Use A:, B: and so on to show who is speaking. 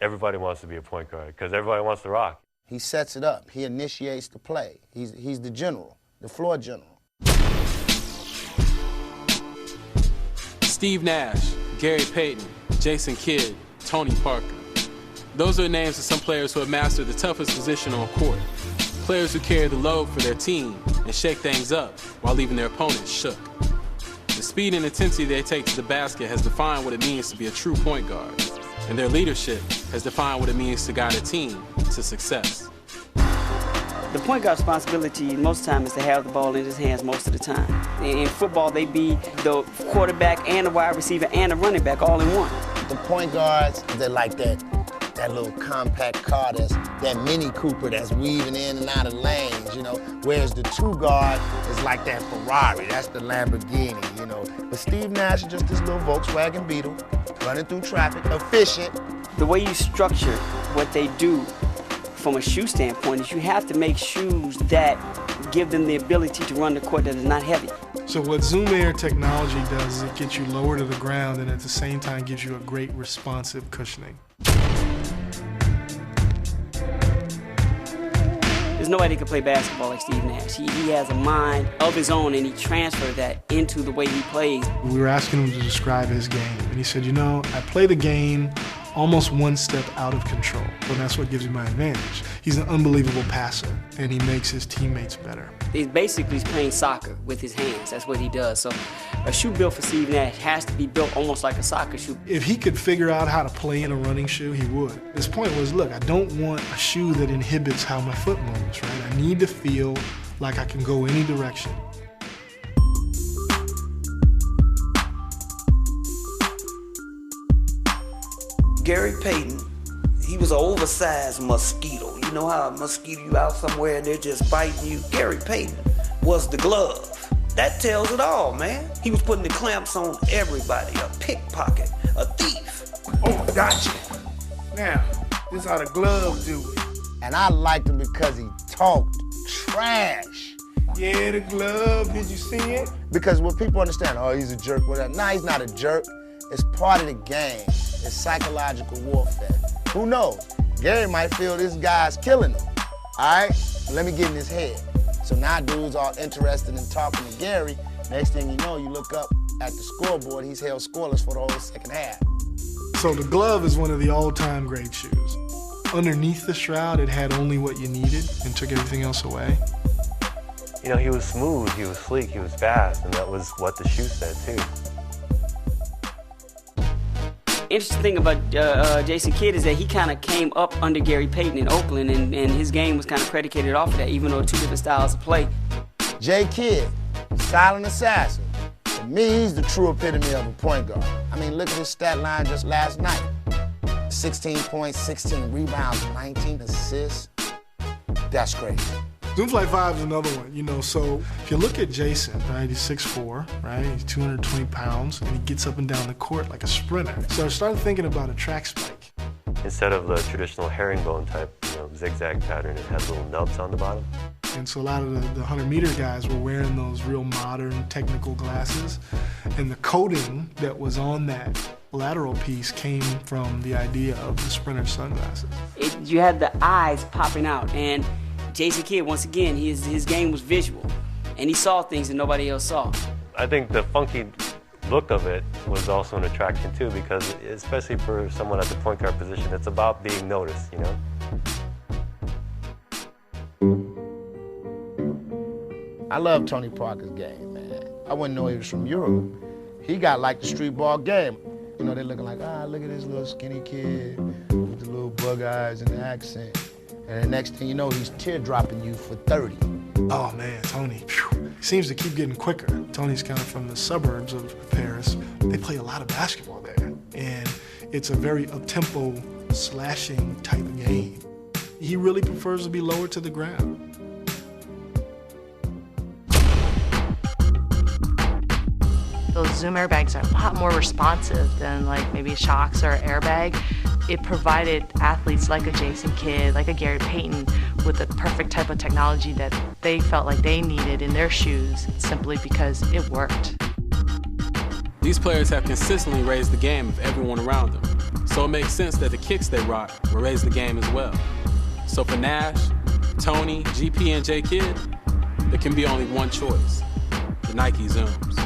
A: everybody wants to be a point guard because everybody wants to rock.
B: He sets it up. He initiates the play. He's the general, the floor general.
C: Steve Nash, Gary Payton, Jason Kidd, Tony Parker. Those are the names of some players who have mastered the toughest position on court. Players who carry the load for their team and shake things up while leaving their opponents shook. The speed and intensity they take to the basket has defined what it means to be a true point guard, and their leadership has defined what it means to guide a team to success.
D: The point guard's responsibility most of the time is to have the ball in his hands most of the time. In football, they be the quarterback and the wide receiver and the running back all in one.
B: The point guards, they're like that little compact car, that Mini Cooper that's weaving in and out of lanes, you know. Whereas the two guard is like that Ferrari, that's the Lamborghini, you know. But Steve Nash is just this little Volkswagen Beetle, running through traffic, efficient.
D: The way you structure what they do from a shoe standpoint is you have to make shoes that give them the ability to run the court that is not heavy.
E: So what Zoom Air technology does is it gets you lower to the ground and at the same time gives you a great responsive cushioning.
D: There's nobody that can play basketball like Steve Nash. He has a mind of his own, and he transferred that into the way he plays.
E: We were asking him to describe his game, and he said, you know, I play the game almost one step out of control, and that's what gives me my advantage. He's an unbelievable passer, and he makes his teammates better.
D: He's basically playing soccer with his hands. That's what he does. So a shoe built for Steve Nash has to be built almost like a soccer shoe.
E: If he could figure out how to play in a running shoe, he would. His point was, look, I don't want a shoe that inhibits how my foot moves, right? I need to feel like I can go any direction.
F: Gary Payton, he was an oversized mosquito. You know how a mosquito, you out somewhere and they're just biting you? Gary Payton was the glove. That tells it all, man. He was putting the clamps on everybody, a pickpocket, a thief.
G: Oh, gotcha. Now, this is how the glove do it.
B: And I liked him because he talked trash.
G: Yeah, the glove, did you see it?
B: Because what people understand, oh, he's a jerk, whatever. Nah, he's not a jerk. It's part of the game. It's psychological warfare. Who knows? Gary might feel this guy's killing him. All right? Let me get in his head. So now dudes are interested in talking to Gary. Next thing you know, you look up at the scoreboard, he's held scoreless for the whole second half.
E: So the glove is one of the all-time great shoes. Underneath the shroud, it had only what you needed and took everything else away.
A: You know, he was smooth, he was sleek, he was fast, and that was what the shoe said too.
D: Interesting thing about Jason Kidd is that he kind of came up under Gary Payton in Oakland, and his game was kind of predicated off of that, even though two different styles of play.
B: Jay Kidd, silent assassin. To me, he's the true epitome of a point guard. I mean, look at his stat line just last night. 16 points, 16 rebounds, 19 assists. That's crazy.
E: Zoom Flight 5 is another one, you know, so if you look at Jason, right, he's 6'4", right, he's 220 pounds, and he gets up and down the court like a sprinter. So I started thinking about a track spike.
A: Instead of the traditional herringbone type, you know, zigzag pattern, it had little nubs on the bottom.
E: And so a lot of the 100-meter guys were wearing those real modern technical glasses, and the coating that was on that lateral piece came from the idea of the sprinter sunglasses.
D: You had the eyes popping out, and Jason Kidd, once again, his game was visual, and he saw things that nobody else saw.
A: I think the funky look of it was also an attraction too, because especially for someone at the point guard position, it's about being noticed, you know?
B: I love Tony Parker's game, man. I wouldn't know he was from Europe. He got like the street ball game. You know, they're looking like, look at this little skinny kid with the little bug eyes and the accent. And the next thing you know, he's teardropping you for 30.
E: Oh man, Tony, he seems to keep getting quicker. Tony's kind of from the suburbs of Paris. They play a lot of basketball there, and it's a very up-tempo, slashing type game. He really prefers to be lower to the ground.
H: Those Zoom airbags are a lot more responsive than like maybe Shox or Airbag. It provided athletes like a Jason Kidd, like a Gary Payton, with the perfect type of technology that they felt like they needed in their shoes simply because it worked.
C: These players have consistently raised the game of everyone around them. So it makes sense that the kicks they rock will raise the game as well. So for Nash, Tony, GP, and J. Kidd, there can be only one choice: the Nike Zooms.